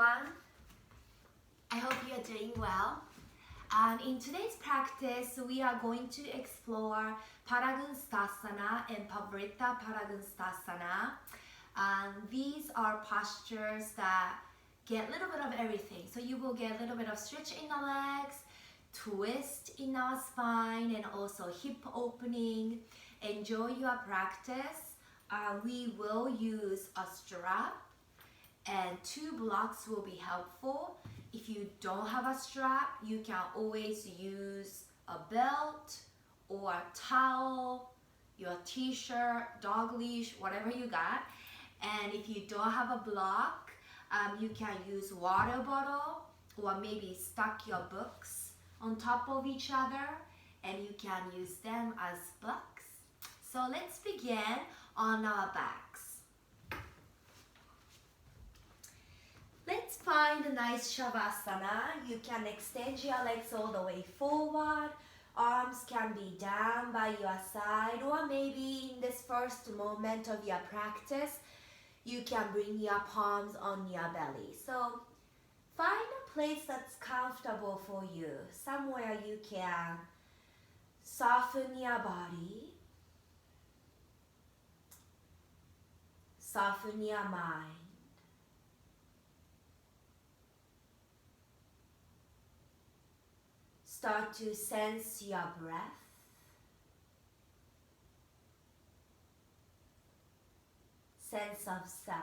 everyone. I hope you are doing well. In today's practice, we are going to explore Padagunsthasana and Padagunsthasana. These are postures that get a little bit of everything. So you will get a little bit of stretch in the legs, twist in our spine, and also hip opening. Enjoy your practice. We will use a strap and 2 blocks will be helpful. If you don't have a strap, you can always use a belt or a towel, your t-shirt, dog leash, whatever you got. And if you don't have a block, you can use water bottle or maybe stack your books on top of each other and you can use them as blocks. So let's begin on our backs. Let's find a nice Shavasana. You can extend your legs all the way forward. Arms can be down by your side, or maybe in this first moment of your practice, you can bring your palms on your belly. So find a place that's comfortable for you, somewhere you can soften your body, soften your mind. Start to sense your breath. Sense of self.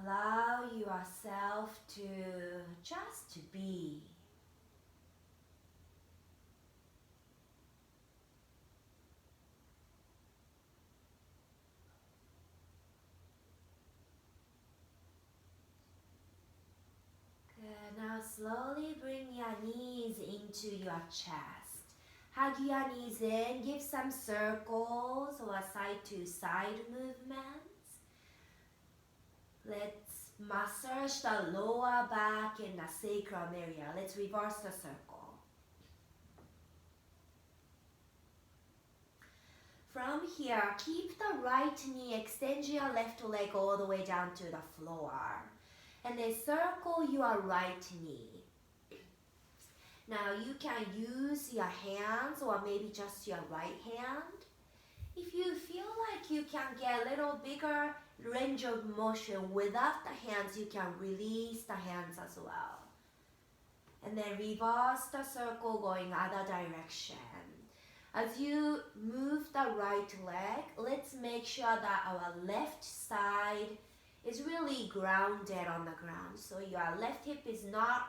Allow yourself to just be. Good. Now slowly bring your knees into your chest. Hug your knees in, give some circles or side to side movements. Let's massage the lower back and the sacrum area. Let's reverse the circle. From here, keep the right knee, extend your left leg all the way down to the floor. And then circle your right knee. Now you can use your hands or maybe just your right hand. If you feel like you can get a little bigger range of motion without the hands, you can release the hands as well. And then reverse the circle going other direction. As you move the right leg, let's make sure that our left side is really grounded on the ground. So your left hip is not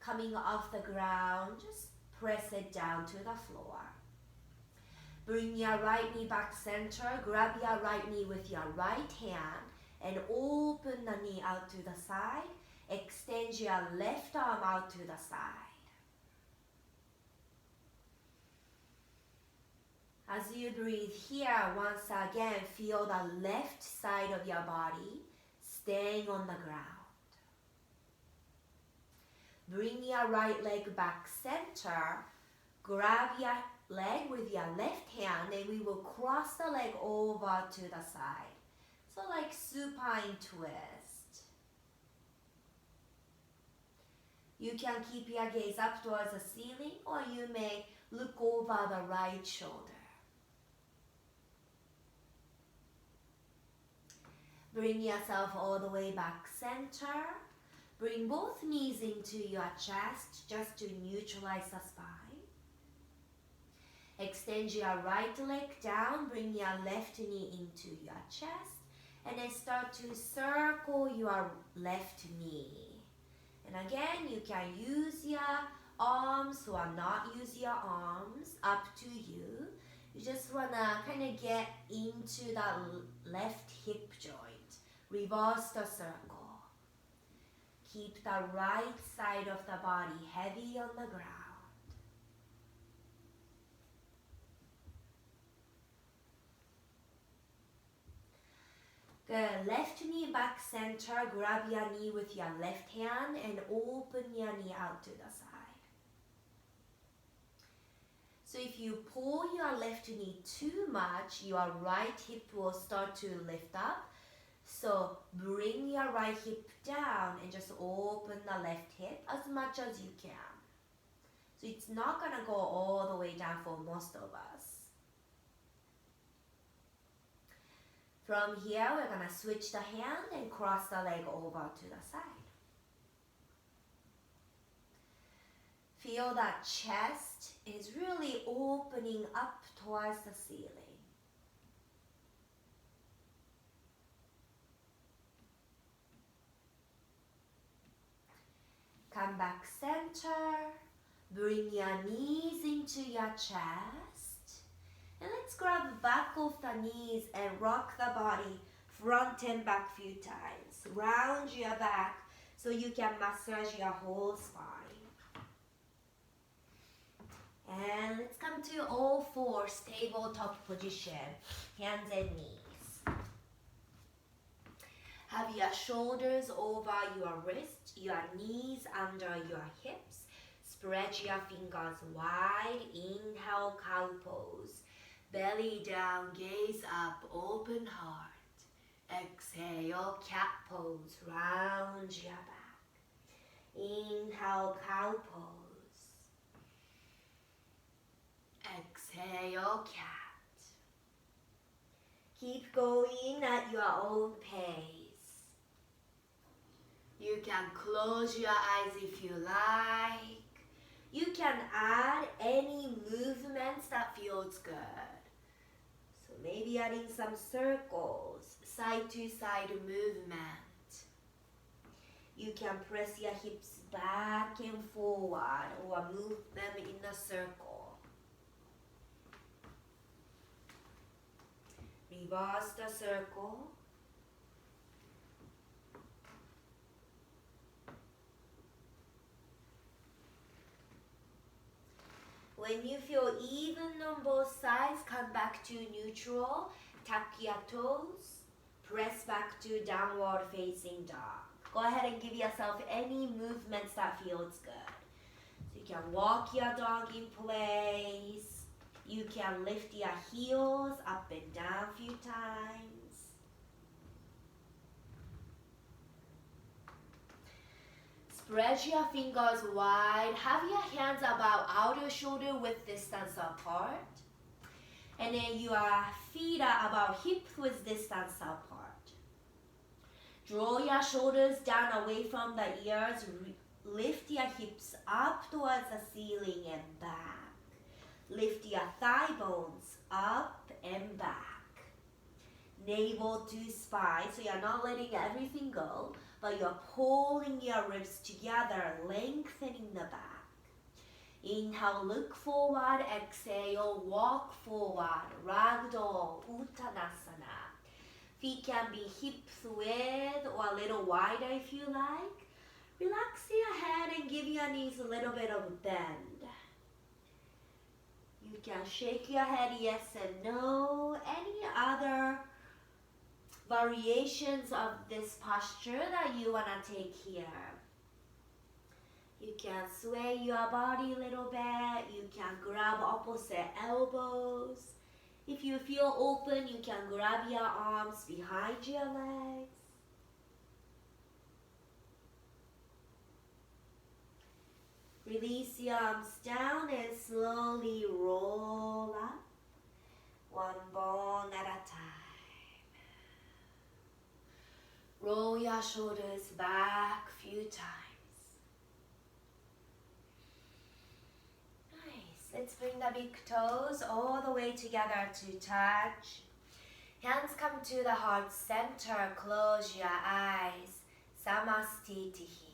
coming off the ground, just press it down to the floor. Bring your right knee back center, grab your right knee with your right hand and open the knee out to the side. Extend your left arm out to the side. As you breathe here, once again, feel the left side of your body staying on the ground. Bring your right leg back center, grab your leg with your left hand and we will cross the leg over to the side. So like supine twist. You can keep your gaze up towards the ceiling or you may look over the right shoulder. Bring yourself all the way back center. Bring both knees into your chest just to neutralize the spine. Extend your right leg down, bring your left knee into your chest, and then start to circle your left knee. And again, you can use your arms or not use your arms, up to you. You just wanna kind of get into that left hip joint. Reverse the circle. Keep the right side of the body heavy on the ground. The left knee back center, grab your knee with your left hand and open your knee out to the side. So if you pull your left knee too much, your right hip will start to lift up. So bring your right hip down and just open the left hip as much as you can. So it's not going to go all the way down for most of us. From here, we're going to switch the hand and cross the leg over to the side. Feel that chest is really opening up towards the ceiling. Come back center. Bring your knees into your chest. And let's grab the back of the knees and rock the body front and back few times. Round your back so you can massage your whole spine. And let's come to all fours, tabletop position, hands and knees. Have your shoulders over your wrist, your knees under your hips. Spread your fingers wide. Inhale, cow pose. Belly down, gaze up, open heart. Exhale, cat pose. Round your back. Inhale, cow pose. Exhale, cat. Keep going at your own pace. You can close your eyes if you like. You can add any movements that feels good. So maybe adding some circles, side to side movement. You can press your hips back and forward or move them in a circle. Reverse the circle. When you feel even on both sides, come back to neutral, tuck your toes, press back to downward facing dog. Go ahead and give yourself any movements that feels good. So you can walk your dog in place. You can lift your heels up and down a few times. Spread your fingers wide. Have your hands about outer shoulder width distance apart. And then your feet are about hip width distance apart. Draw your shoulders down away from the ears. Lift your hips up towards the ceiling and back. Lift your thigh bones up and back. Navel to spine, so you're not letting everything go, but you're pulling your ribs together, lengthening the back. Inhale, look forward. Exhale, walk forward. Ragdoll, Uttanasana. Feet can be hip width or a little wider if you like. Relax your head and give your knees a little bit of a bend. You can shake your head yes and no. Any other variations of this posture that you want to take here. You can sway your body a little bit. You can grab opposite elbows. If you feel open, you can grab your arms behind your legs. Release your arms down and slowly roll up, one bone at a time. Roll your shoulders back a few times. Nice. Let's bring the big toes all the way together to touch. Hands come to the heart center. Close your eyes. Samastitihi.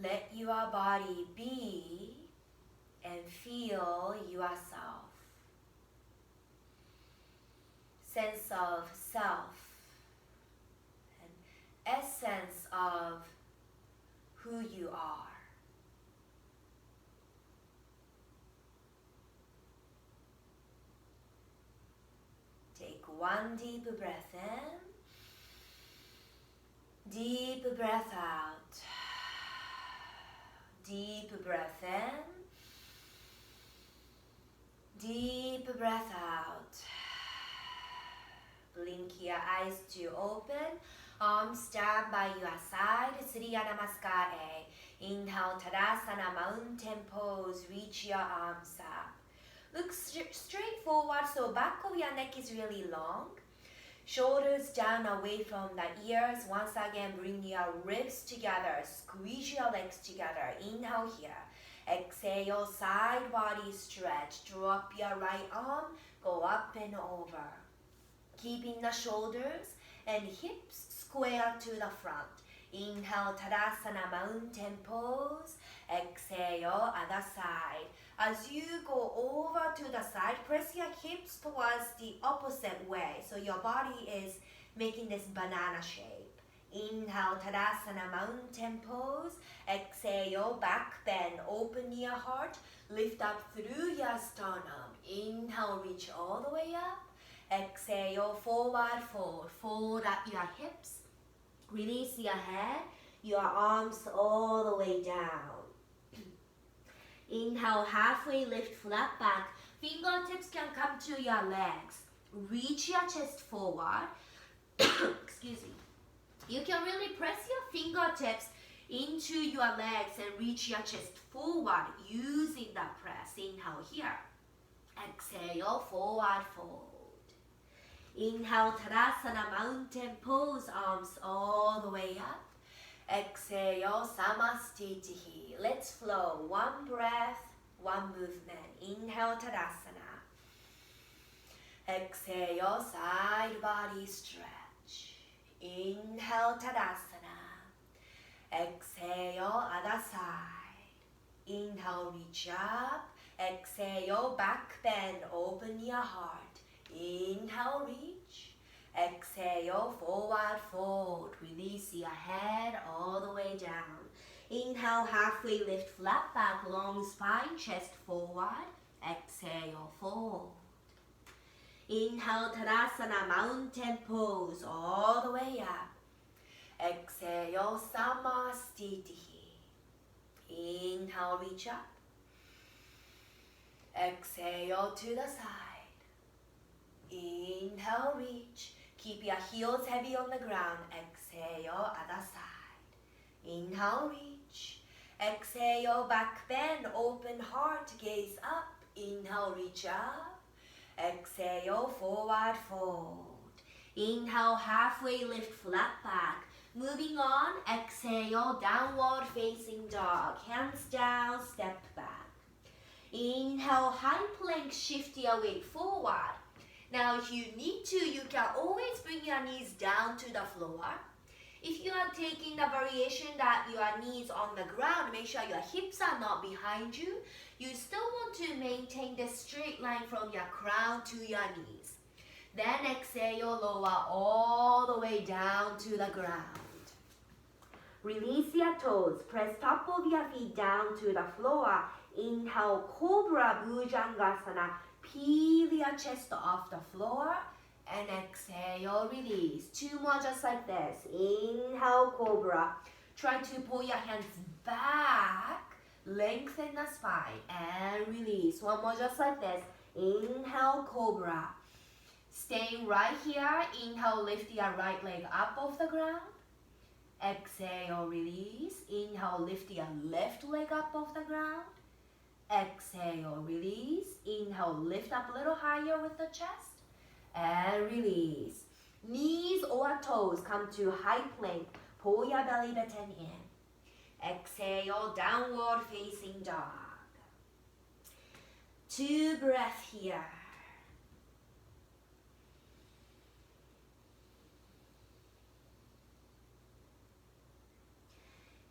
Let your body be and feel yourself. Sense of self and essence of who you are. Take one deep breath in. Deep breath out. Deep breath in. Deep breath out. Blink your eyes to open. Arms stand by your side. Surya Namaskar. Inhale, Tadasana, mountain pose. Reach your arms up. Look straight forward so back of your neck is really long. Shoulders down away from the ears. Once again, bring your ribs together. Squeeze your legs together. Inhale here. Exhale, side body stretch. Drop your right arm. Go up and over. Keeping the shoulders and hips square to the front. Inhale, Tadasana, mountain pose. Exhale, other side. As you go over to the side, press your hips towards the opposite way. So your body is making this banana shape. Inhale, Tadasana, mountain pose. Exhale, back bend. Open your heart. Lift up through your sternum. Inhale, reach all the way up. Exhale, forward fold. Fold up your hips. Release your head. Your arms all the way down. Inhale, halfway lift, flat back. Fingertips can come to your legs. Reach your chest forward. Excuse me. You can really press your fingertips into your legs and reach your chest forward using that press. Inhale here. Exhale, forward fold. Inhale, Tadasana, mountain pose, arms all the way up. Exhale, Samastitihi. Let's flow. One breath, one movement. Inhale, Tadasana. Exhale, side body stretch. Inhale, Tadasana. Exhale, other side. Inhale, reach up. Exhale, back bend. Open your heart. Inhale, reach. Exhale, forward fold. Release your head all the way down. Inhale, halfway lift, flat back, long spine, chest forward. Exhale, fold. Inhale, Tadasana, mountain pose, all the way up. Exhale, Samastitihi. Inhale, reach up. Exhale to the side. Inhale, reach. Keep your heels heavy on the ground. Exhale, other side. Inhale, reach. Exhale, back bend, open heart, gaze up. Inhale, reach up. Exhale, forward fold. Inhale, halfway lift, flat back. Moving on, exhale, downward facing dog. Hands down, step back. Inhale, high plank, shift your weight forward. Now, if you need to, you can always bring your knees down to the floor. If you are taking the variation that your knees on the ground, make sure your hips are not behind you. You still want to maintain the straight line from your crown to your knees. Then exhale, lower all the way down to the ground. Release your toes. Press top of your feet down to the floor. Inhale, Cobra Bhujangasana. Peel your chest off the floor and exhale, release. Two more just like this. Inhale, Cobra. Try to pull your hands back, lengthen the spine and release. One more just like this. Inhale, Cobra. Staying right here. Inhale, lift your right leg up off the ground. Exhale, release. Inhale, lift your left leg up off the ground. Exhale, release. Inhale, lift up a little higher with the chest. And release. Knees or toes come to high plank. Pull your belly button in. Exhale, downward facing dog. 2 breaths here.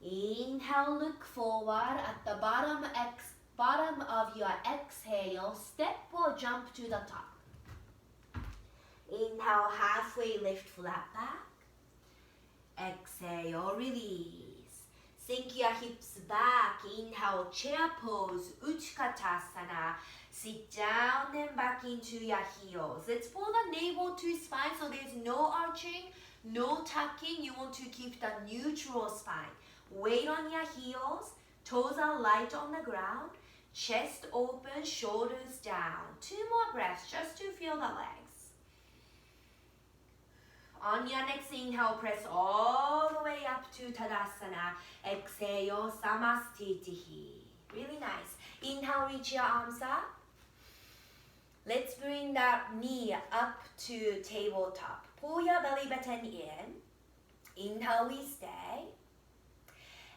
Inhale, look forward. At the bottom of your exhale, step or jump to the top. Inhale, halfway lift, flat back. Exhale, release. Sink your hips back. Inhale, chair pose, Utkatasana. Sit down and back into your heels. Let's pull the navel to spine so there's no arching, no tucking. You want to keep the neutral spine. Weight on your heels. Toes are light on the ground. Chest open, shoulders down. 2 more breaths just to feel the legs. On your next inhale, press all the way up to Tadasana. Exhale, Samastitihi. Really nice. Inhale, reach your arms up. Let's bring that knee up to tabletop. Pull your belly button in. Inhale, we stay.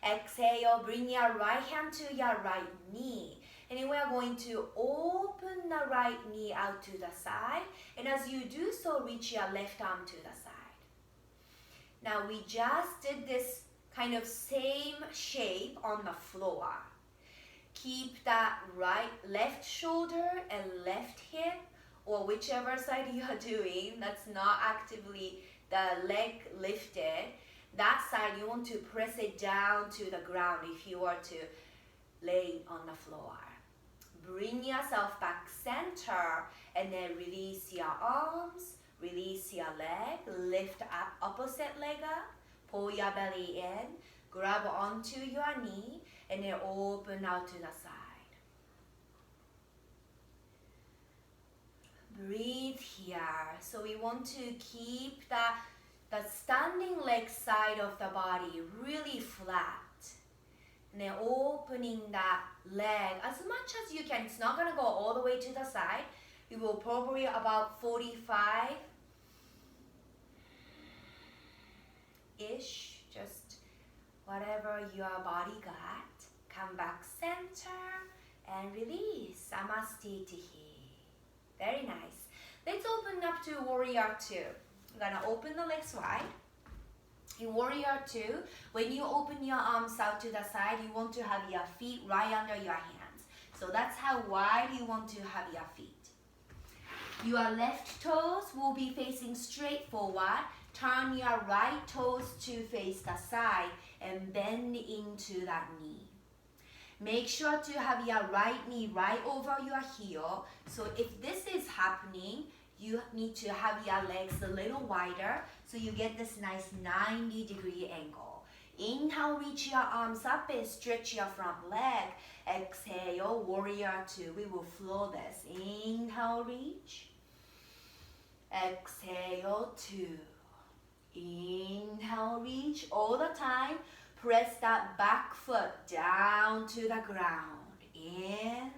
Exhale, bring your right hand to your right knee. And then we are going to open the right knee out to the side. And as you do so, reach your left arm to the side. Now we just did this kind of same shape on the floor. Keep that left shoulder and left hip, or whichever side you are doing, that's not actively the leg lifted. That side, you want to press it down to the ground if you are to lay on the floor. Bring yourself back center and then release your arms, release your leg, lift up opposite leg up, pull your belly in, grab onto your knee, and then open out to the side. Breathe here. So we want to keep the standing leg side of the body really flat. And then opening that leg as much as you can. It's not going to go all the way to the side. We will probably about 45-ish, just whatever your body got. Come back center and release. Samastitihi. Very nice. Let's open up to Warrior 2. I'm gonna open the legs wide. In Warrior 2, when you open your arms out to the side, you want to have your feet right under your hands. So that's how wide you want to have your feet. Your left toes will be facing straight forward. Turn your right toes to face the side and bend into that knee. Make sure to have your right knee right over your heel. So if this is happening, you need to have your legs a little wider so you get this nice 90-degree angle. Inhale, reach your arms up and stretch your front leg. Exhale, Warrior 2. We will flow this. Inhale, reach. Exhale, 2. Inhale, reach. All the time, press that back foot down to the ground. In.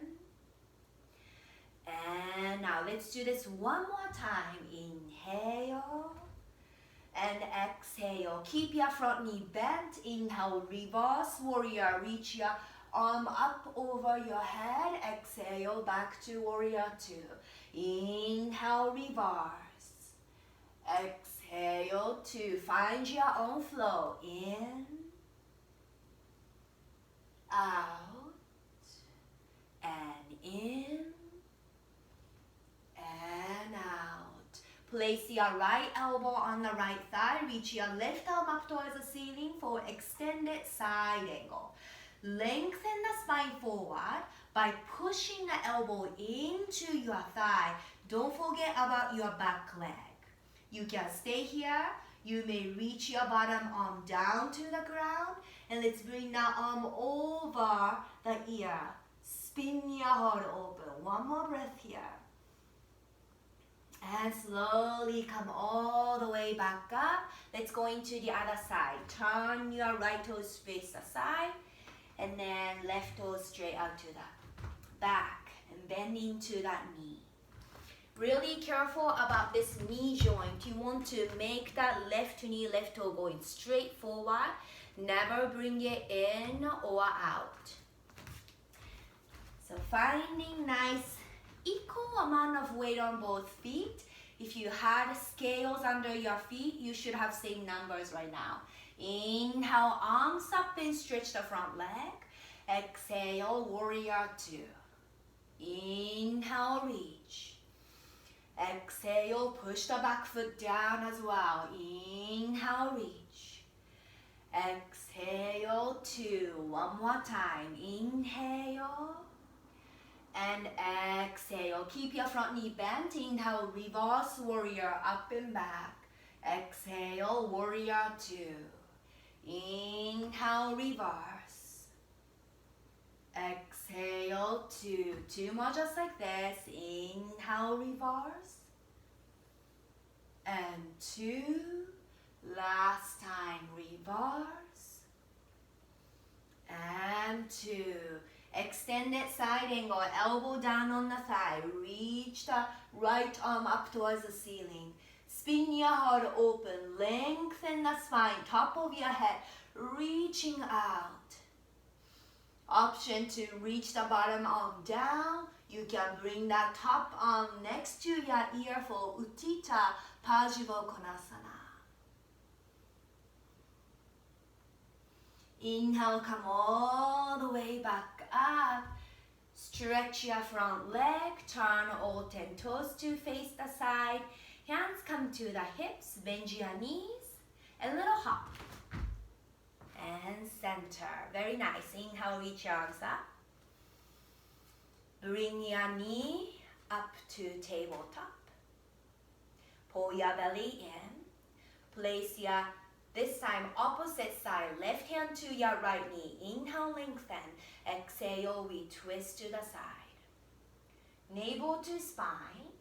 And now let's do this one more time. Inhale and exhale. Keep your front knee bent. Inhale, reverse warrior. Reach your arm up over your head. Exhale, back to Warrior 2. Inhale, reverse. Exhale, 2. Find your own flow. In, out, and in, and out. Place your right elbow on the right thigh. Reach your left arm up towards the ceiling for extended side angle. Lengthen the spine forward by pushing the elbow into your thigh. Don't forget about your back leg. You can stay here. You may reach your bottom arm down to the ground. And let's bring that arm over the ear. Spin your heart open. One more breath here. And slowly come all the way back up. Let's go into the other side. Turn your right toes face aside. And then left toes straight out to the back. And bend into that knee. Really careful about this knee joint. You want to make that left knee, left toe going straight forward. Never bring it in or out. So finding nice equal amount of weight on both feet. If you had scales under your feet, you should have same numbers right now. Inhale, arms up and stretch the front leg. Exhale, Warrior 2. Inhale, reach. Exhale, push the back foot down as well. Inhale, reach. Exhale, 2. One more time. Inhale. And exhale. Keep your front knee bent. Inhale, reverse warrior, up and back. Exhale, warrior 2. Inhale, reverse. Exhale, 2. 2 more just like this. Inhale, reverse. And 2. Last time, reverse. And 2. Extended side angle, elbow down on the thigh. Reach the right arm up towards the ceiling. Spin your heart open. Lengthen the spine, top of your head, reaching out. Option to reach the bottom arm down. You can bring that top arm next to your ear for Utthita Padagunsthasana. Inhale, come all the way back up. Stretch your front leg, turn all 10 toes to face the side. Hands come to the hips, bend your knees, a little hop. And center, very nice. Inhale, reach your arms up. Bring your knee up to tabletop. Pull your belly in. Place your this time, opposite side, left hand to your right knee. Inhale, lengthen. Exhale, we twist to the side. Navel to spine.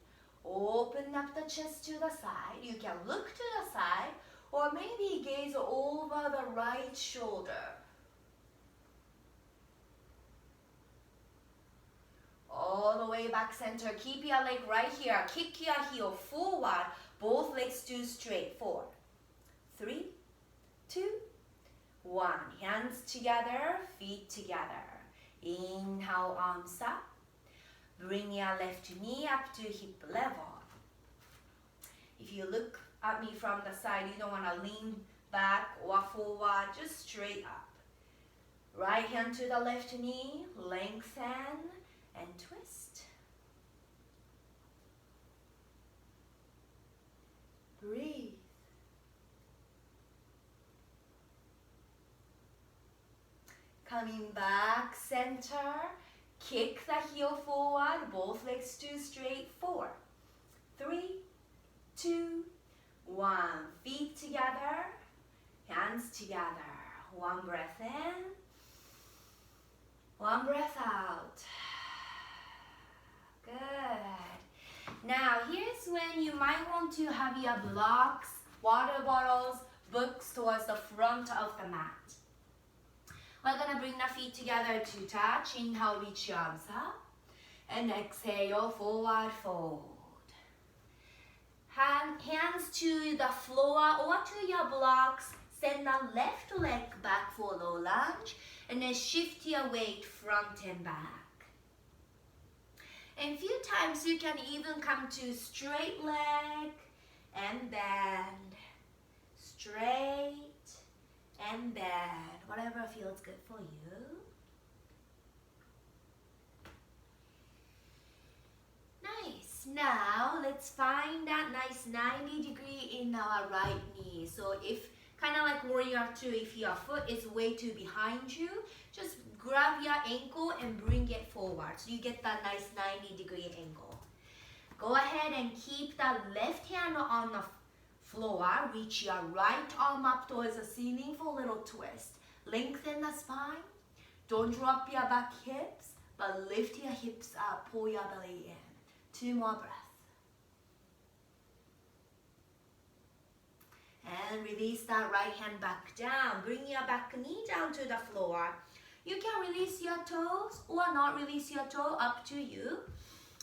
Open up the chest to the side. You can look to the side or maybe gaze over the right shoulder. All the way back center. Keep your leg right here. Kick your heel forward. Both legs to straight. 4, 3, 2, 1. Hands together, feet together. Inhale, arms up. Bring your left knee up to hip level. If you look at me from the side, you don't want to lean back or forward, just straight up. Right hand to the left knee, lengthen and twist. Breathe. Coming back, center, kick the heel forward, both legs to straight. 4, 3, 2, 1. Feet together, hands together. One breath in, one breath out. Good. Now here's when you might want to have your blocks, water bottles, books towards the front of the mat. We're going to bring the feet together to touch. Inhale, reach your arms up. And exhale, forward fold. Hands to the floor or to your blocks. Send the left leg back for low lunge. And then shift your weight front and back. And a few times you can even come to straight leg and bend. Straight and bend. Whatever feels good for you. Nice. Now let's find that nice 90 degree in our right knee. So if kind of like warrior 2, if your foot is way too behind you, just grab your ankle and bring it forward. So you get that nice 90 degree angle. Go ahead and keep the left hand on the floor. Reach your right arm up towards the ceiling for a little twist. Lengthen the spine. Don't drop your back hips, but lift your hips up. Pull your belly in. 2 more breaths. And release that right hand back down. Bring your back knee down to the floor. You can release your toes or not release your toe, up to you.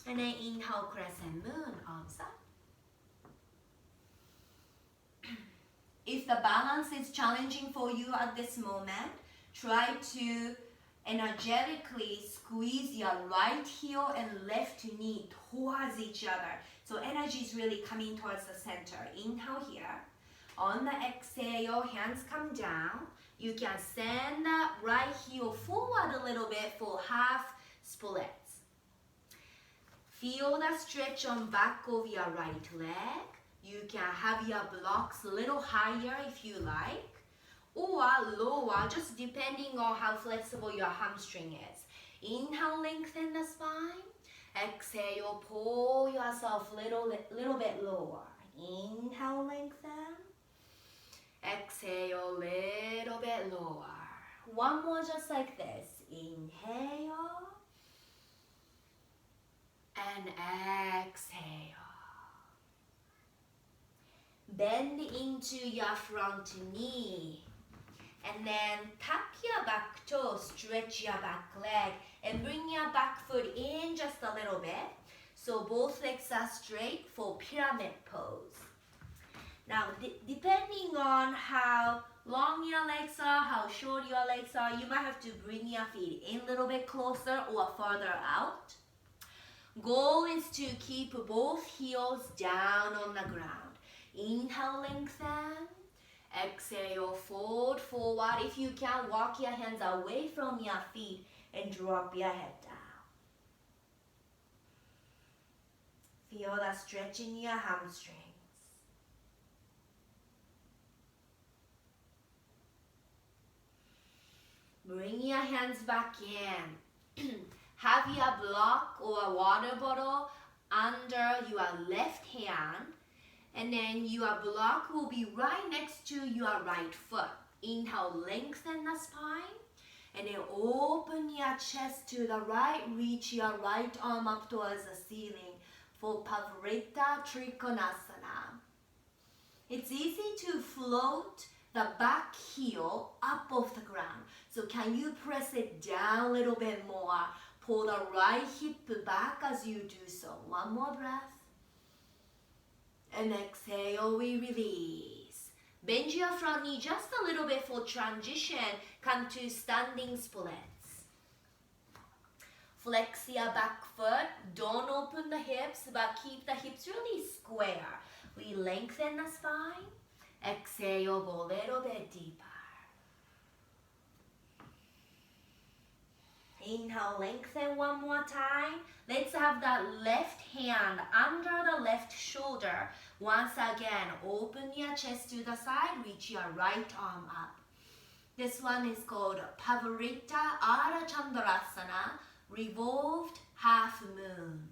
And then inhale, crescent moon, arms up. If the balance is challenging for you at this moment, try to energetically squeeze your right heel and left knee towards each other. So energy is really coming towards the center. Inhale here. On the exhale, hands come down. You can send the right heel forward a little bit for half splits. Feel the stretch on back of your right leg. You can have your blocks a little higher if you like, or lower, just depending on how flexible your hamstring is. Inhale, lengthen the spine. Exhale, pull yourself little bit lower. Inhale, lengthen. Exhale, little bit lower. One more just like this. Inhale. And exhale. Bend into your front knee. And then tap your back toe, stretch your back leg, and bring your back foot in just a little bit. So both legs are straight for pyramid pose. Now, depending on how long your legs are, how short your legs are, you might have to bring your feet in a little bit closer or further out. Goal is to keep both heels down on the ground. Inhale, lengthen. Exhale, fold forward. If you can, walk your hands away from your feet and drop your head down. Feel the stretch in your hamstrings. Bring your hands back in. Have your block or water bottle under your left hand, and then your block will be right next to your right foot. Inhale, lengthen the spine, and then open your chest to the right. Reach your right arm up towards the ceiling for Padagunsthasana Trikonasana. It's easy to float the back heel up off the ground. So can you press it down a little bit more? Pull the right hip back as you do so. One more breath. And exhale, we release. Bend your front knee just a little bit for transition. Come to standing splits. Flex your back foot. Don't open the hips, but keep the hips really square. We lengthen the spine. Exhale, go a little bit deeper. Inhale, lengthen one more time. Let's have that left hand under the left shoulder. Once again, open your chest to the side, reach your right arm up. This one is called Pavarita Ardha Chandrasana, revolved half moon.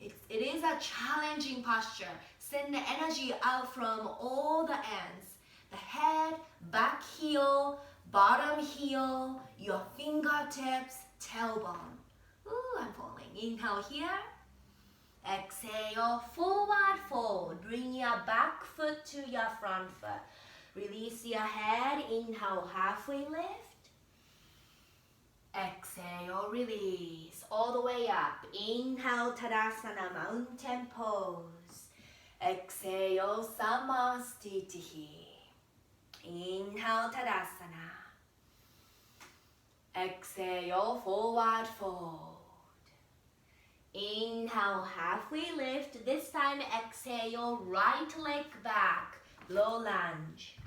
It is a challenging posture. Send the energy out from all the ends. The head, back heel, bottom heel, your fingertips, tailbone. Ooh, I'm falling. Inhale here. Exhale, forward fold. Bring your back foot to your front foot. Release your head. Inhale, halfway lift. Exhale, release. All the way up. Inhale, Tadasana, mountain pose. Exhale, Samastitihi. Inhale, Tadasana. Exhale, forward fold. Inhale, halfway lift. This time, exhale, right leg back, low lunge.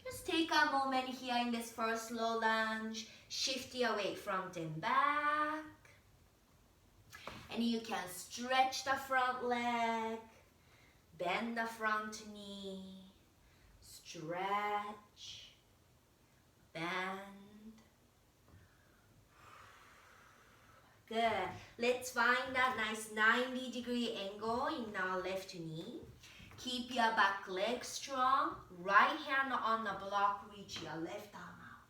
Just take a moment here in this first low lunge. Shift your weight front and back. And you can stretch the front leg. Bend the front knee. Stretch. Bend. Good. Let's find that nice 90-degree angle in our left knee. Keep your back leg strong. Right hand on the block, reach your left arm out.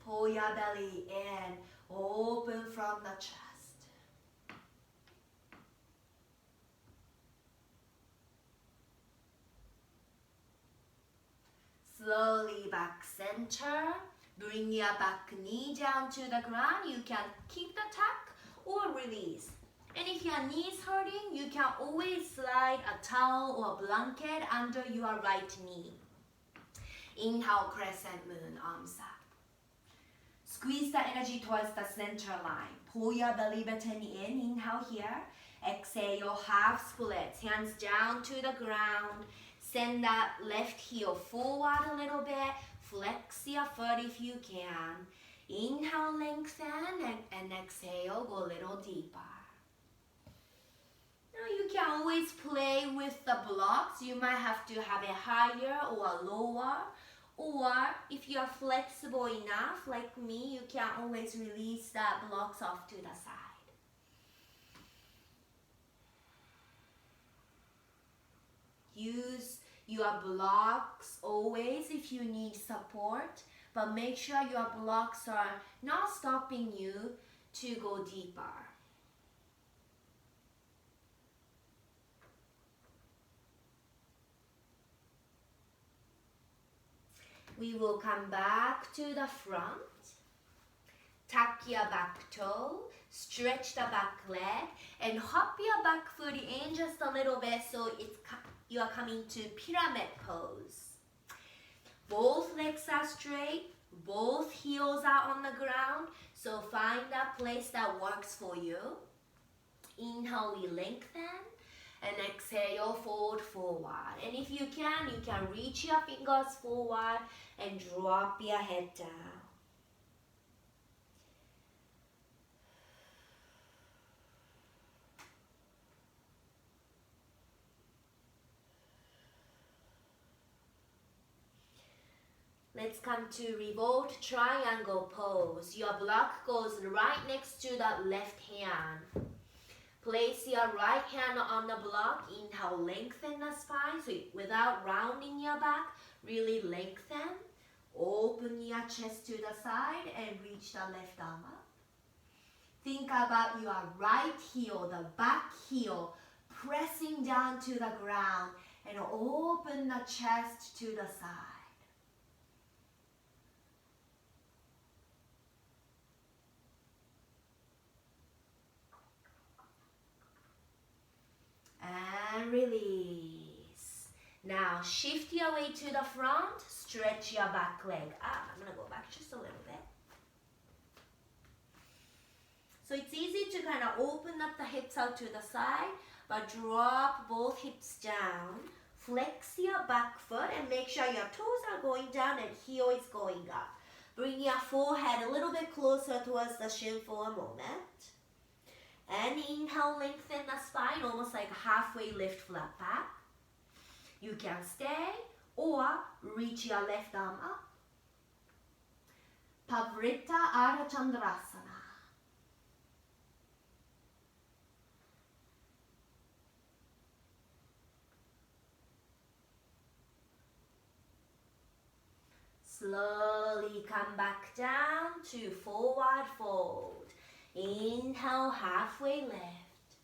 Pull your belly in. Open from the chest. Slowly back center. Bring your back knee down to the ground. You can keep the tuck or release. And if your knee is hurting, you can always slide a towel or blanket under your right knee. Inhale, crescent moon, arms up. Squeeze the energy towards the center line. Pull your belly button in. Inhale here. Exhale, half splits. Hands down to the ground. Send that left heel forward a little bit. Flex your foot if you can. Inhale, lengthen, and exhale, go a little deeper. Now you can always play with the blocks. You might have to have it higher or lower. Or if you are flexible enough, like me, you can always release that blocks off to the side. Use your blocks always if you need support, but make sure your blocks are not stopping you to go deeper. We will come back to the front. Tuck your back toe, stretch the back leg, and hop your back foot in just a little bit so you are coming to pyramid pose. Both legs are straight, both heels are on the ground, so find a place that works for you. Inhale, we lengthen, and exhale, fold forward. And if you can reach your fingers forward and drop your head down. Let's come to revolt triangle pose. Your block goes right next to the left hand. Place your right hand on the block. Inhale, lengthen the spine. So without rounding your back, really lengthen. Open your chest to the side and reach the left arm up. Think about your right heel, the back heel, pressing down to the ground and open the chest to the side. And release. Now shift your weight to the front, stretch your back leg up. I'm gonna go back just a little bit. So it's easy to kind of open up the hips out to the side, but drop both hips down. Flex your back foot and make sure your toes are going down and heel is going up. Bring your forehead a little bit closer towards the shin for a moment. And inhale, lengthen the spine, almost like halfway lift flat back. You can stay or reach your left arm up. Pavrita Ardha Chandrasana. Slowly come back down to forward fold. Inhale, halfway lift.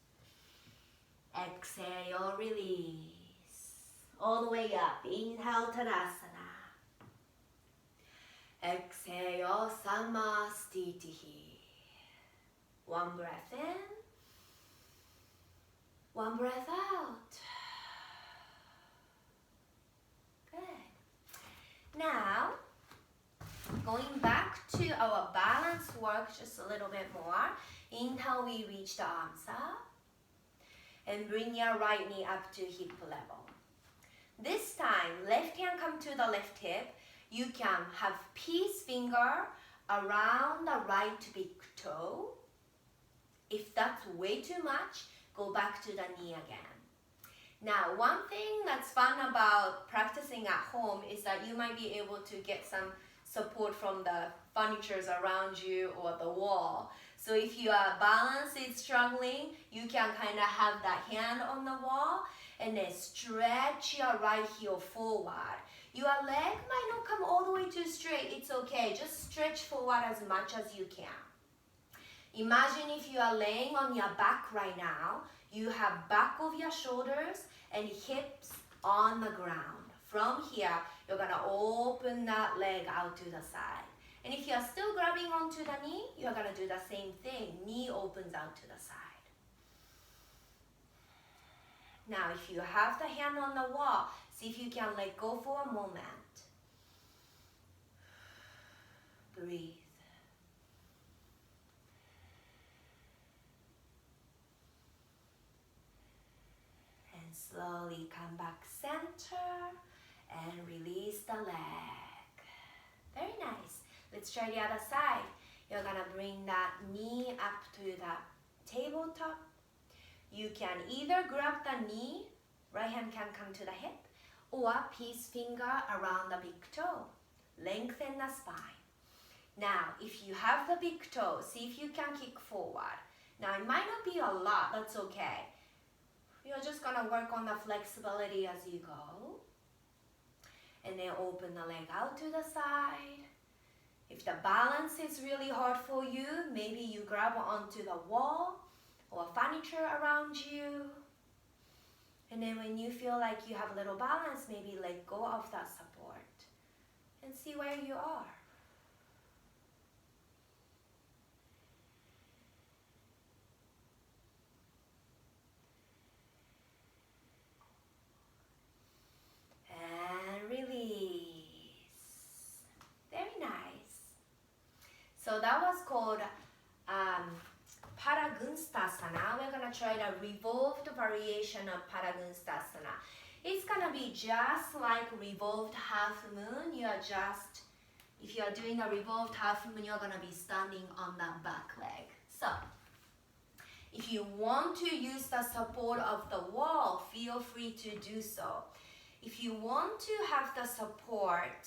Exhale, release. All the way up. Inhale, Tadasana. Exhale, Samastitihi. One breath in. One breath out. Good. Now, going back to our balance work just a little bit more. Inhale, we reach the arms up. And bring your right knee up to hip level. This time, left hand come to the left hip. You can have peace finger around the right big toe. If that's way too much, go back to the knee again. Now, one thing that's fun about practicing at home is that you might be able to get some support from the furniture around you or the wall. So if your balance is struggling, you can kind of have that hand on the wall and then stretch your right heel forward. Your leg might not come all the way too straight. It's okay. Just stretch forward as much as you can. Imagine if you are laying on your back right now. You have back of your shoulders and hips on the ground. From here, you're going to open that leg out to the side. And if you're still grabbing onto the knee, you're going to do the same thing. Knee opens out to the side. Now, if you have the hand on the wall, see if you can let go for a moment. Breathe. And slowly come back center and release the leg. Very nice. Let's try the other side. You're gonna bring that knee up to the tabletop. You can either grab the knee, right hand can come to the hip, or peace finger around the big toe. Lengthen the spine. Now, if you have the big toe, see if you can kick forward. Now, it might not be a lot, that's okay. You're just gonna work on the flexibility as you go. And then open the leg out to the side. If the balance is really hard for you, maybe you grab onto the wall or furniture around you. And then when you feel like you have a little balance, maybe let go of that support and see where you are. And release. Very nice. So that was called Padagunsthasana. We're gonna try the revolved variation of Padagunsthasana. It's gonna be just like revolved half moon. If you're doing a revolved half moon, you're gonna be standing on the back leg. So, if you want to use the support of the wall, feel free to do so. If you want to have the support,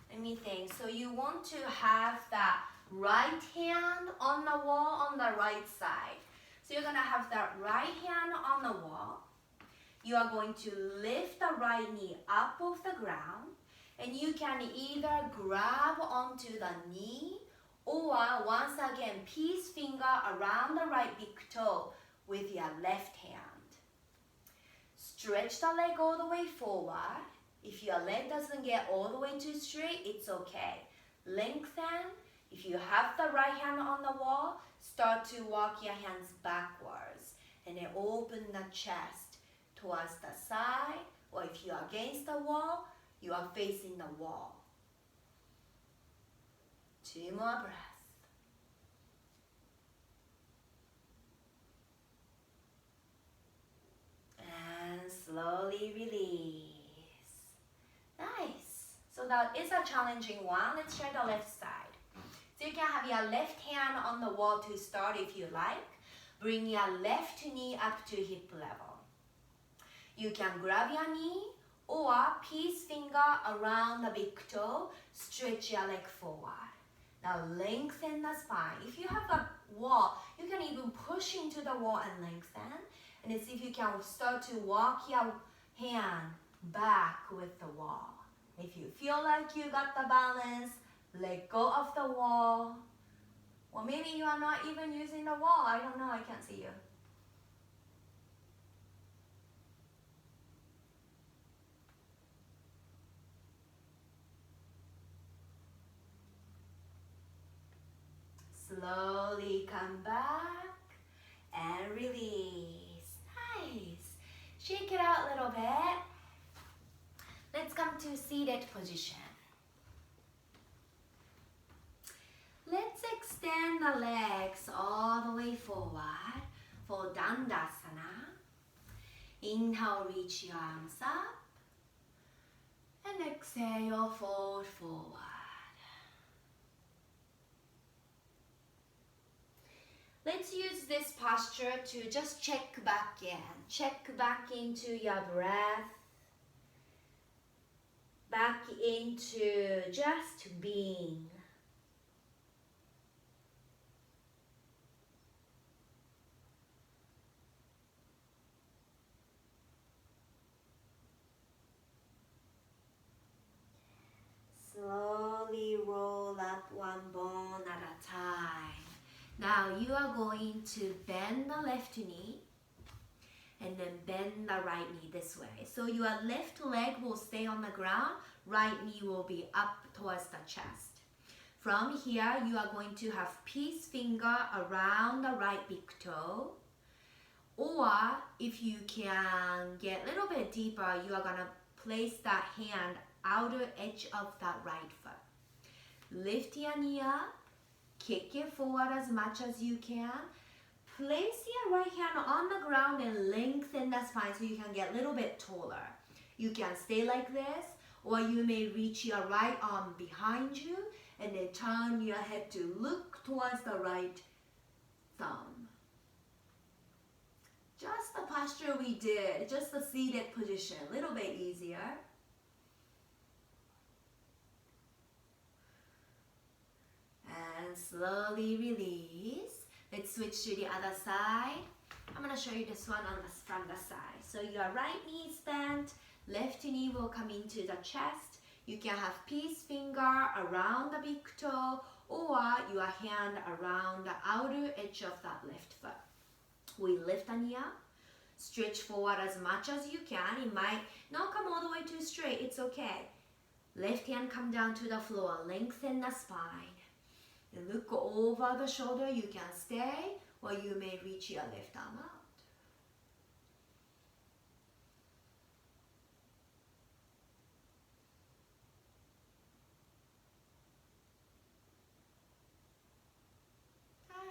let me think. So you want to have that right hand on the wall on the right side. So you're gonna have that right hand on the wall. You are going to lift the right knee up off the ground, and you can either grab onto the knee or once again peace finger around the right big toe with your left hand. Stretch the leg all the way forward. If your leg doesn't get all the way too straight, it's okay. Lengthen. If you have the right hand on the wall, start to walk your hands backwards and then open the chest towards the side, or if you're against the wall, you are facing the wall. 2 more breaths. And slowly release. Nice. So that is a challenging one. Let's try the left side. So you can have your left hand on the wall to start if you like. Bring your left knee up to hip level. You can grab your knee or peace finger around the big toe. Stretch your leg forward. Now lengthen the spine. If you have a wall, you can even push into the wall and lengthen. And then see if you can start to walk your hand back with the wall. If you feel like you got the balance, let go of the wall. Or maybe you are not even using the wall. I don't know, I can't see you. Slowly come back and release. Nice. Shake it out a little bit. Let's come to seated position. Let's extend the legs all the way forward for Dandasana. Inhale, reach your arms up. And exhale, fold forward. Let's use this posture to just check back in. Check back into your breath. Back into just being. Slowly roll up one bone at a time. Now you are going to bend the left knee and then bend the right knee this way. So your left leg will stay on the ground, right knee will be up towards the chest. From here, you are going to have peace finger around the right big toe. Or if you can get a little bit deeper, you are going to place that hand outer edge of that right foot. Lift your knee up. Kick it forward as much as you can. Place your right hand on the ground and lengthen the spine so you can get a little bit taller. You can stay like this, or you may reach your right arm behind you and then turn your head to look towards the right thumb. Just the posture we did, just the seated position, a little bit easier. And slowly release. Let's switch to the other side. I'm going to show you this one from the side. So your right knee is bent, left knee will come into the chest. You can have peace finger around the big toe or your hand around the outer edge of that left foot. We lift the knee up, stretch forward as much as you can. It might not come all the way too straight, it's okay. Left hand come down to the floor, lengthen the spine. And look over the shoulder, you can stay or you may reach your left arm out.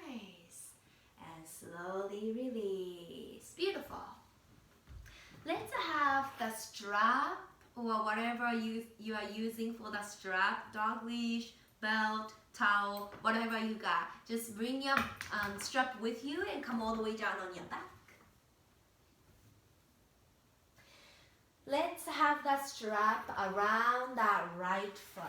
Nice. And slowly release. Beautiful. Let's have the strap or whatever you are using for the strap, dog leash, belt, towel, whatever you got. Just bring your strap with you and come all the way down on your back. Let's have the strap around that right foot.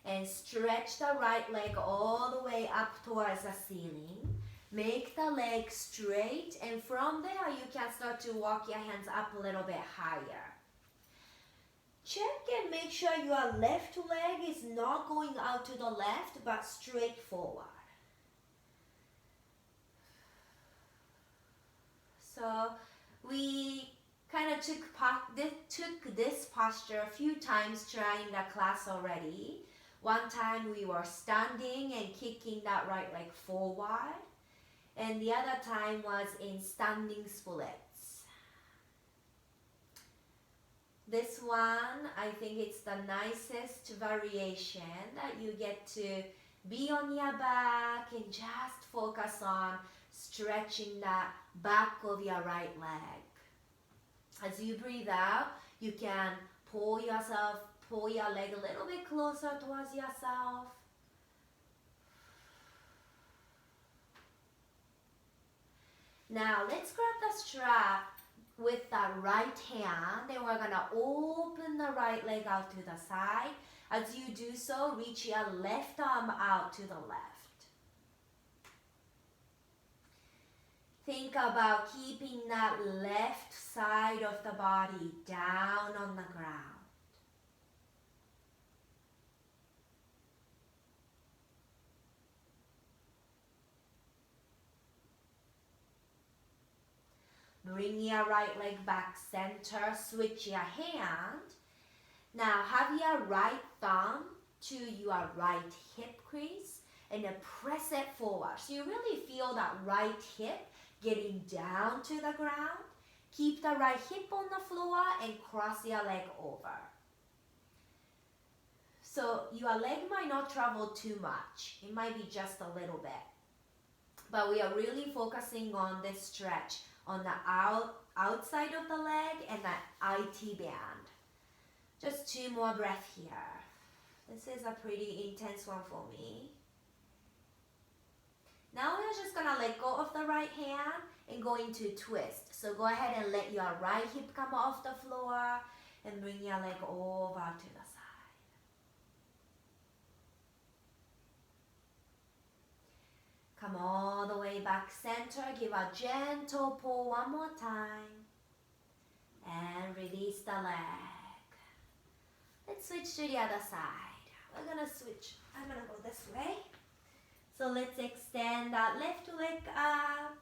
And stretch the right leg all the way up towards the ceiling. Make the leg straight, and from there you can start to walk your hands up a little bit higher. Check and make sure your left leg is not going out to the left but straight forward. So we kind of took this posture a few times trying the class already. One time we were standing and kicking that right leg forward. And the other time was in standing splits. This one, I think it's the nicest variation that you get to be on your back and just focus on stretching that back of your right leg. As you breathe out, you can pull your leg a little bit closer towards yourself. Now let's grab the strap with the right hand and we're gonna open the right leg out to the side. As you do so, reach your left arm out to the left. Think about keeping that left side of the body down on the ground. Bring your right leg back center, switch your hand. Now have your right thumb to your right hip crease and then press it forward. So you really feel that right hip getting down to the ground. Keep the right hip on the floor and cross your leg over. So your leg might not travel too much. It might be just a little bit. But we are really focusing on this stretch on the outside of the leg and that IT band. Just 2 more breaths here. This is a pretty intense one for me. Now we're just gonna let go of the right hand and go into twist. So go ahead and let your right hip come off the floor and bring your leg over to the side. Come all the way back center. Give a gentle pull one more time. And release the leg. Let's switch to the other side. We're gonna switch. I'm gonna go this way. So let's extend that left leg up.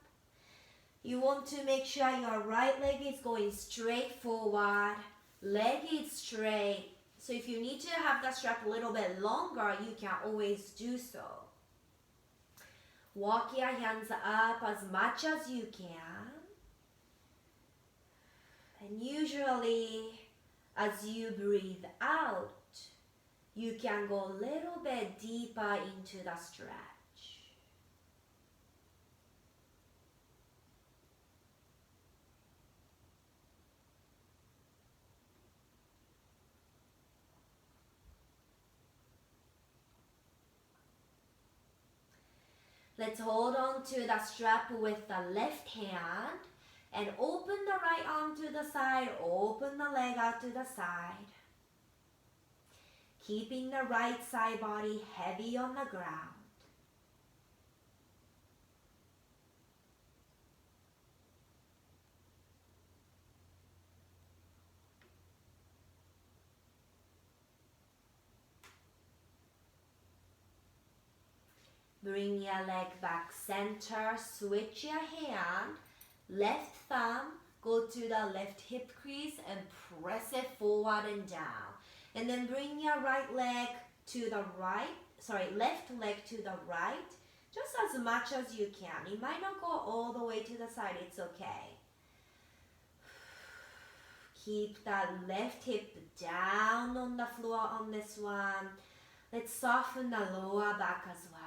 You want to make sure your right leg is going straight forward. Leg is straight. So if you need to have the strap a little bit longer, you can always do so. Walk your hands up as much as you can. And usually, as you breathe out, you can go a little bit deeper into the stretch. Let's hold on to the strap with the left hand and open the right arm to the side, open the leg out to the side. Keeping the right side body heavy on the ground. Bring your leg back center, switch your hand, left thumb, go to the left hip crease and press it forward and down. And then bring your right leg to the right, left leg to the right, just as much as you can. It might not go all the way to the side, it's okay. Keep that left hip down on the floor on this one. Let's soften the lower back as well.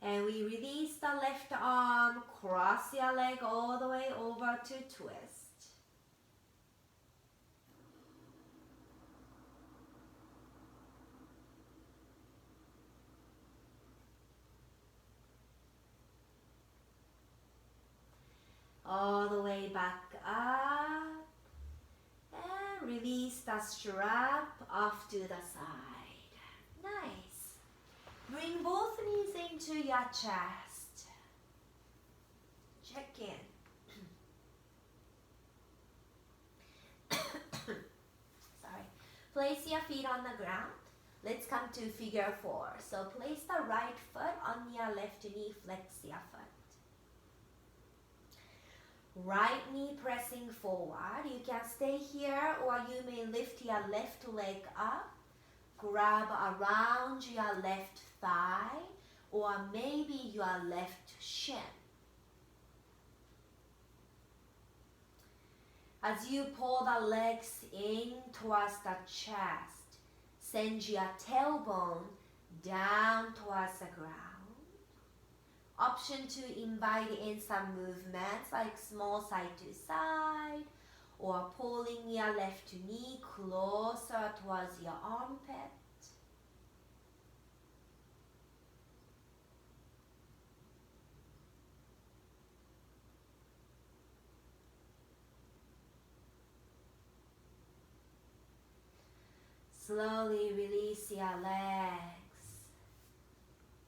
And we release the left arm, cross your leg all the way over to twist. All the way back up. And release the strap off to the side. Nice. Bring both knees into your chest. Check in. Sorry. Place your feet on the ground. Let's come to figure 4. So place the right foot on your left knee, flex your foot. Right knee pressing forward. You can stay here or you may lift your left leg up. Grab around your left thigh or maybe your left shin. As you pull the legs in towards the chest, send your tailbone down towards the ground. Option to invite in some movements like small side to side or pulling your left knee closer towards your armpit. Slowly release your legs.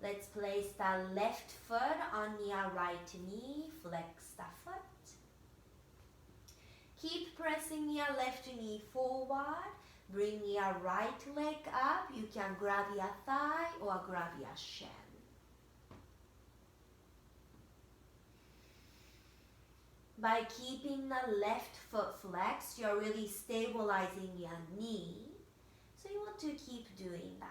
Let's place the left foot on your right knee, flex the foot. Keep pressing your left knee forward. Bring your right leg up. You can grab your thigh or grab your shin. By keeping the left foot flexed, you're really stabilizing your knee. So you want to keep doing that.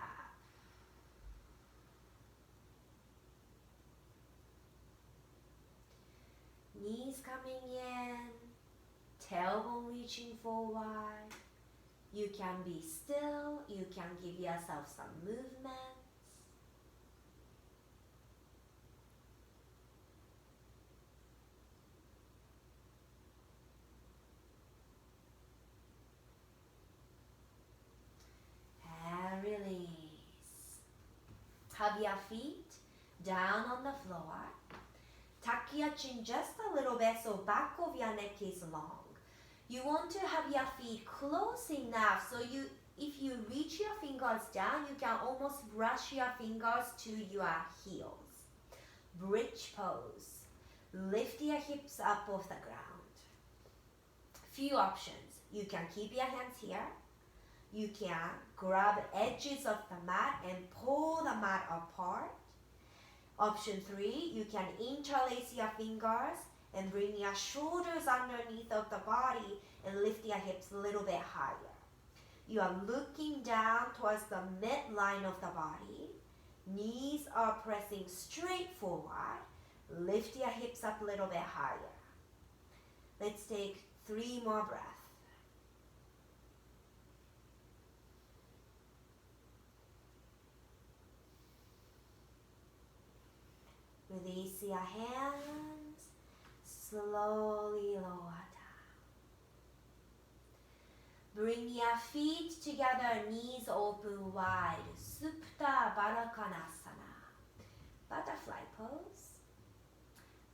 Knees coming in, tailbone reaching forward. You can be still, you can give yourself some movements. And release. Have your feet down on the floor. Tuck your chin just a little bit so back of your neck is long. You want to have your feet close enough so if you reach your fingers down, you can almost brush your fingers to your heels. Bridge pose. Lift your hips up off the ground. Few options. You can keep your hands here. You can grab edges of the mat and pull the mat apart. Option 3, you can interlace your fingers and bring your shoulders underneath of the body and lift your hips a little bit higher. You are looking down towards the midline of the body. Knees are pressing straight forward. Lift your hips up a little bit higher. Let's take 3 more breaths. Release your hands, slowly lower down. Bring your feet together, knees open wide. Supta Padagunsthasana. Butterfly pose.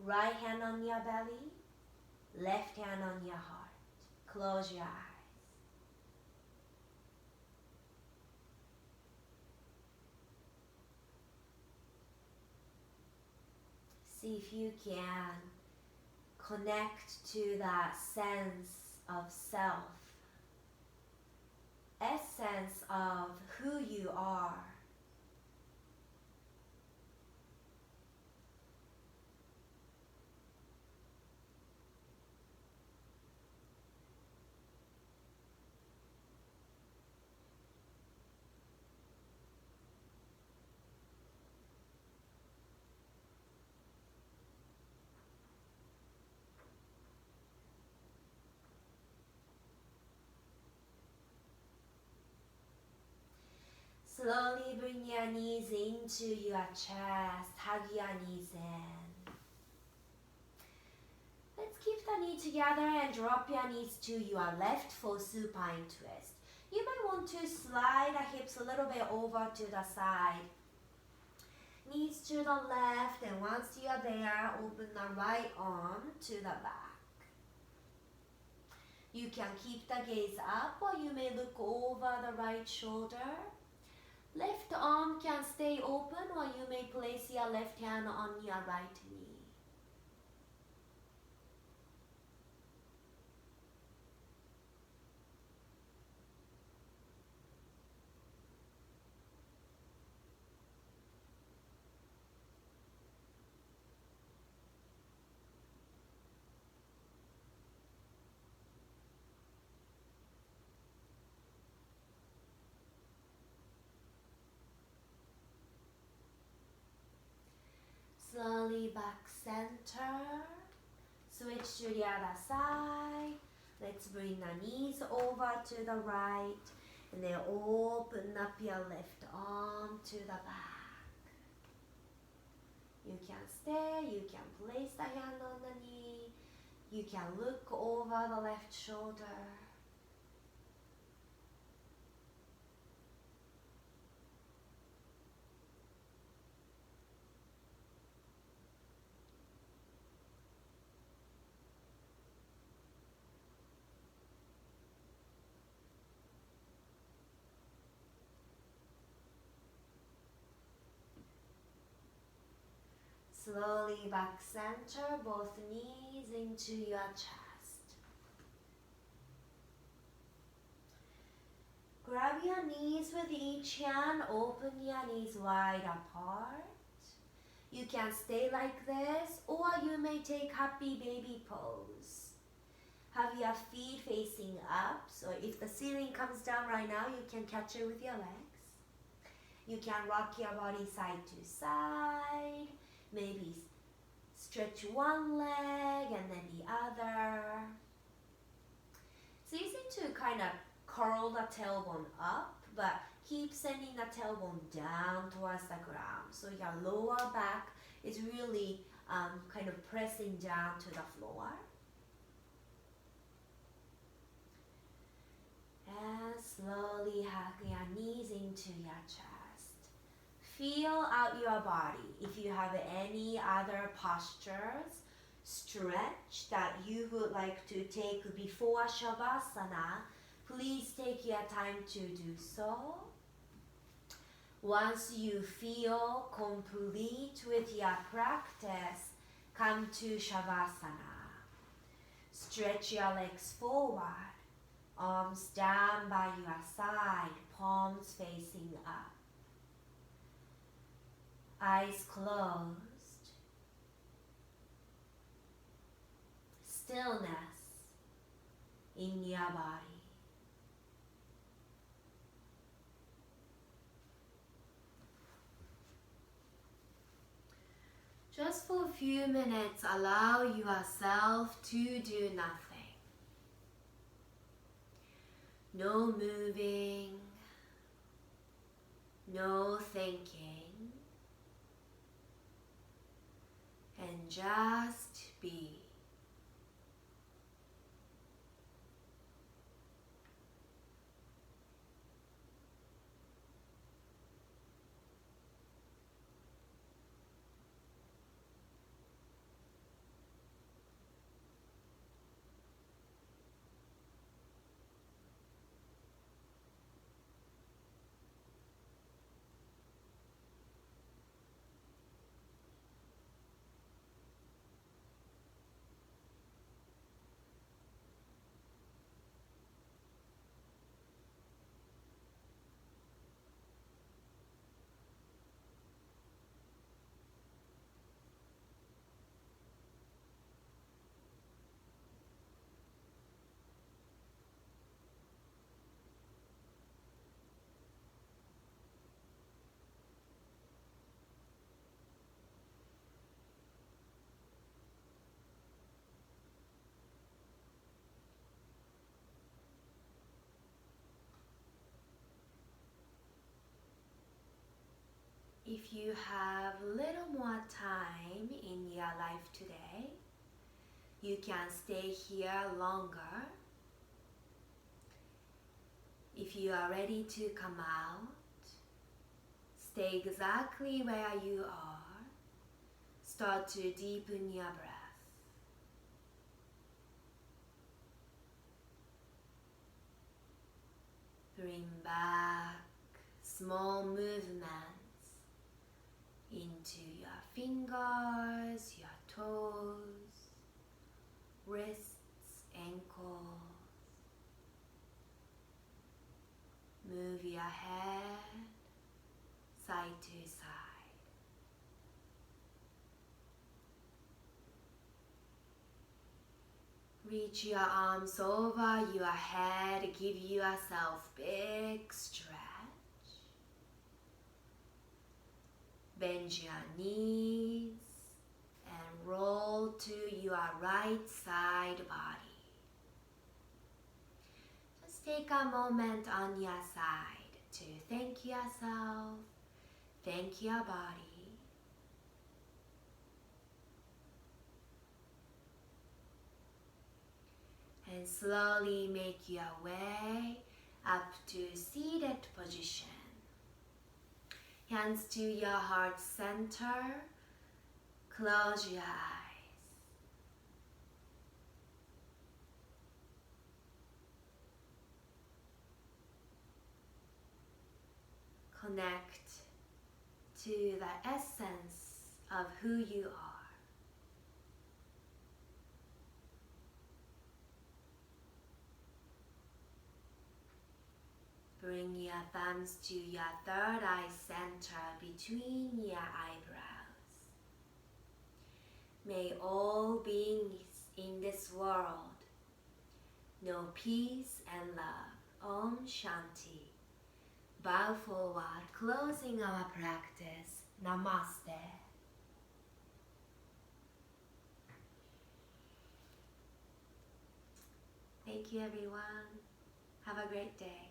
Right hand on your belly, left hand on your heart. Close your eyes. See if you can connect to that sense of self, essence of who you are. Slowly bring your knees into your chest, hug your knees in. Let's keep the knee together and drop your knees to your left for supine twist. You might want to slide the hips a little bit over to the side. Knees to the left, and once you are there, open the right arm to the back. You can keep the gaze up, or you may look over the right shoulder. Left arm can stay open, or you may place your left hand on your right knee. Slowly back center. Switch to the other side. Let's bring the knees over to the right. And then open up your left arm to the back. You can stay. You can place the hand on the knee. You can look over the left shoulder. Slowly back center, both knees into your chest. Grab your knees with each hand, open your knees wide apart. You can stay like this, or you may take happy baby pose. Have your feet facing up, so if the ceiling comes down right now, you can catch it with your legs. You can rock your body side to side. Maybe stretch one leg and then the other. It's easy to kind of curl the tailbone up, but keep sending the tailbone down towards the ground. So your lower back is really kind of pressing down to the floor. And slowly hug your knees into your chest. Feel out your body. If you have any other postures, stretch that you would like to take before Shavasana, please take your time to do so. Once you feel complete with your practice, come to Shavasana. Stretch your legs forward, arms down by your side, palms facing up. Eyes closed. Stillness in your body. Just for a few minutes, allow yourself to do nothing. No moving, no thinking. And just be. If you have a little more time in your life today, you can stay here longer. If you are ready to come out, stay exactly where you are. Start to deepen your breath. Bring back small movements into your fingers, your toes, wrists, ankles. Move your head side to side. Reach your arms over your head. Give yourself big stretch. Bend your knees and roll to your right side body. Just take a moment on your side to thank yourself, thank your body. And slowly make your way up to seated position. Hands to your heart center. Close your eyes. Connect to the essence of who you are. Bring your thumbs to your third eye center between your eyebrows. May all beings in this world know peace and love. Om Shanti. Bow forward, closing our practice. Namaste. Thank you, everyone. Have a great day.